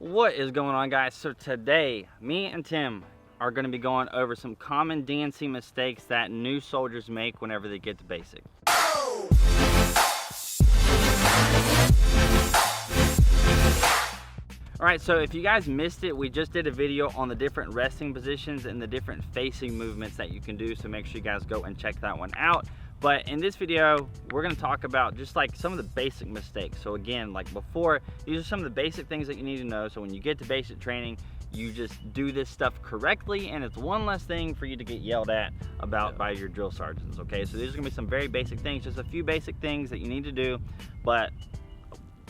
What is going on, guys? So today me and Tim are going to be going over some common DNC mistakes that new soldiers make whenever they get to basic. Alright, so if you guys missed it, we just did a video on the different resting positions and the different facing movements that you can do, so make sure you guys go and check that one out. But in this video, we're going to talk about just like some of the basic mistakes. So again, like before, these are some of the basic things that you need to know, so when you get to basic training, you just do this stuff correctly, and it's one less thing for you to get yelled at about by your drill sergeants, okay? So these are going to be some very basic things, just a few basic things that you need to do, but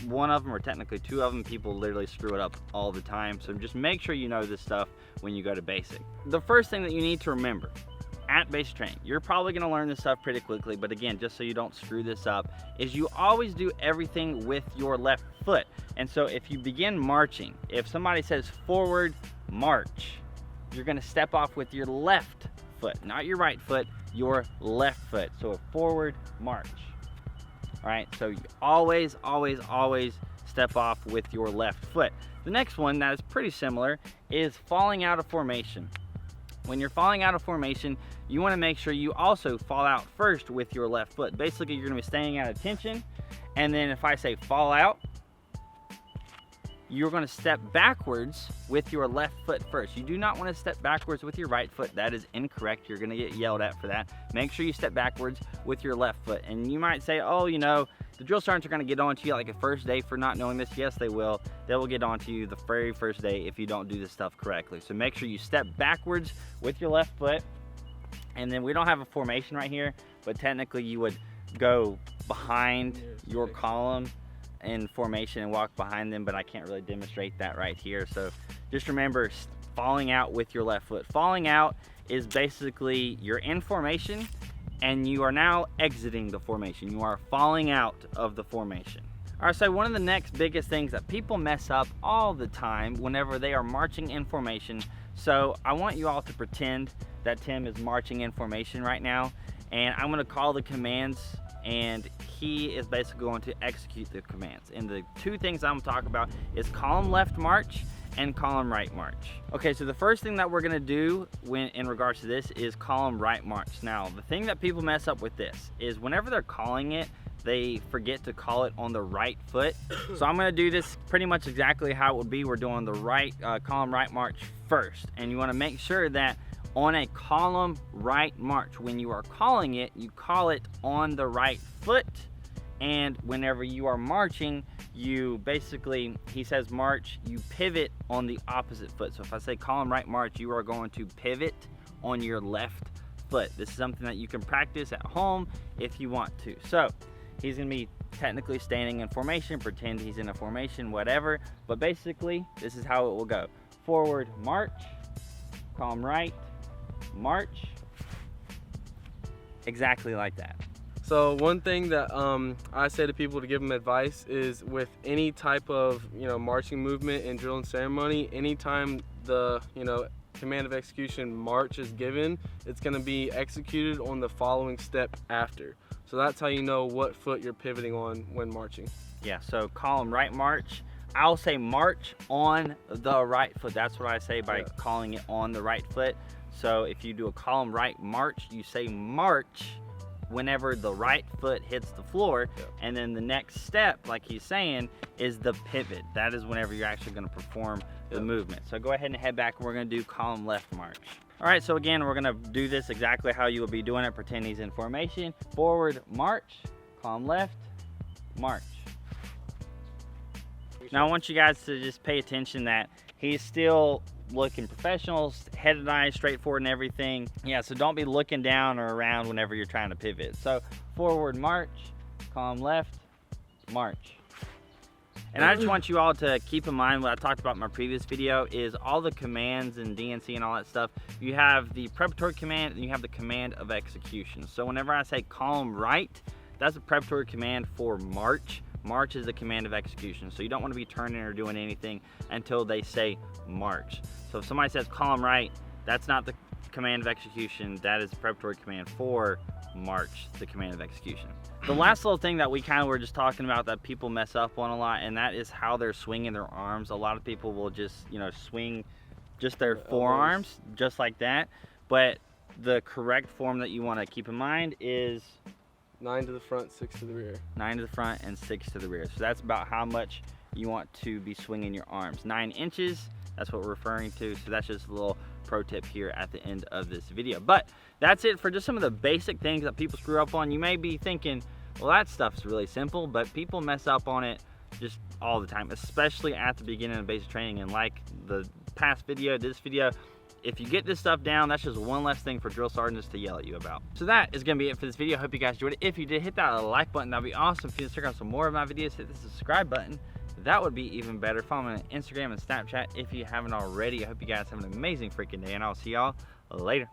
one of them, or technically two of them, people literally screw it up all the time. So just make sure you know this stuff when you go to basic. The first thing that you need to remember at basic training, you're probably going to learn this stuff pretty quickly, but again, just so you don't screw this up, is you always do everything with your left foot. And so if you begin marching, if somebody says forward march, you're going to step off with your left foot, not your right foot, your left foot. So a forward march. All right, so you always step off with your left foot. The next one that is pretty similar is falling out of formation. When you're falling out of formation, you want to make sure you also fall out first with your left foot. Basically, you're going to be staying at attention, and then if I say fall out, you're going to step backwards with your left foot first. You do not want to step backwards with your right foot. That is incorrect. You're going to get yelled at for that. Make sure you step backwards with your left foot. And you might say, oh, you know, the drill sergeants are going to get on to you like a first day for not knowing this. Yes, they will. They will get on to you the very first day if you don't do this stuff correctly. So make sure you step backwards with your left foot. And then we don't have a formation right here, but technically you would go behind your column in formation and walk behind them, but I can't really demonstrate that right here. So just remember, falling out with your left foot. Falling out is basically you're in formation and you are now exiting the formation. You are falling out of the formation. All right, so one of the next biggest things that people mess up all the time whenever they are marching in formation. So I want you all to pretend that Tim is marching in formation right now, and I'm gonna call the commands, and he is basically going to execute the commands. And the two things I'm talking about is column left march and column right march. Okay, so the first thing that we're gonna do in regards to this is column right march. Now, the thing that people mess up with this is whenever they're calling it, they forget to call it on the right foot. So I'm gonna do this pretty much exactly how it would be. We're doing the right column right march first, and you wanna make sure that on a column right march, when you are calling it, you call it on the right foot. And whenever you are marching, you basically, he says march, you pivot on the opposite foot. So if I say column right march, you are going to pivot on your left foot. This is something that you can practice at home if you want to. So he's gonna be technically standing in formation, pretend he's in a formation, whatever. But basically, this is how it will go. Forward march, column right, march, exactly like that. So one thing that I say to people to give them advice is with any type of marching movement in drill and ceremony, anytime the command of execution march is given, it's going to be executed on the following step after. So that's how you know what foot you're pivoting on when marching. Yeah, so column right march, I'll say march on the right foot. That's what I say by calling it on the right foot. So if you do a column right march, you say march whenever the right foot hits the floor, and then the next step, like he's saying, is the pivot. That is whenever you're actually going to perform the movement. So go ahead and head back, and we're going to do column left march. All right, so again, we're going to do this exactly how you will be doing it. Pretend he's in formation. Forward march, column left march. Now I want you guys to just pay attention that he's still looking professional, head and eyes straight forward and everything. Yeah, so don't be looking down or around whenever you're trying to pivot. So forward march, column left, march. And I just want you all to keep in mind what I talked about in my previous video is all the commands and DNC and all that stuff. You have the preparatory command and you have the command of execution. So whenever I say column right, that's a preparatory command for march. March is the command of execution. So you don't want to be turning or doing anything until they say march. So if somebody says column right, that's not the command of execution, that is the preparatory command for march, the command of execution. The last little thing that we kind of were just talking about that people mess up on a lot, and that is how they're swinging their arms. A lot of people will just, you know, swing just their forearms just like that, but the correct form that you want to keep in mind is 9 to the front, 6 to the rear. 9 to the front and 6 to the rear. So that's about how much you want to be swinging your arms. 9 inches, that's what we're referring to. So that's just a little pro tip here at the end of this video. But that's it for just some of the basic things that people screw up on. You may be thinking, well, that stuff's really simple, but people mess up on it just all the time, especially at the beginning of basic training. And like the past video, this video, if you get this stuff down, that's just one less thing for drill sergeants to yell at you about. So that is gonna be it for this video. Hope you guys enjoyed it. If you did, hit that like button, that'd be awesome. If you want to check out some more of my videos, hit the subscribe button. That would be even better. Follow me on Instagram and Snapchat if you haven't already. I hope you guys have an amazing freaking day, and I'll see y'all later.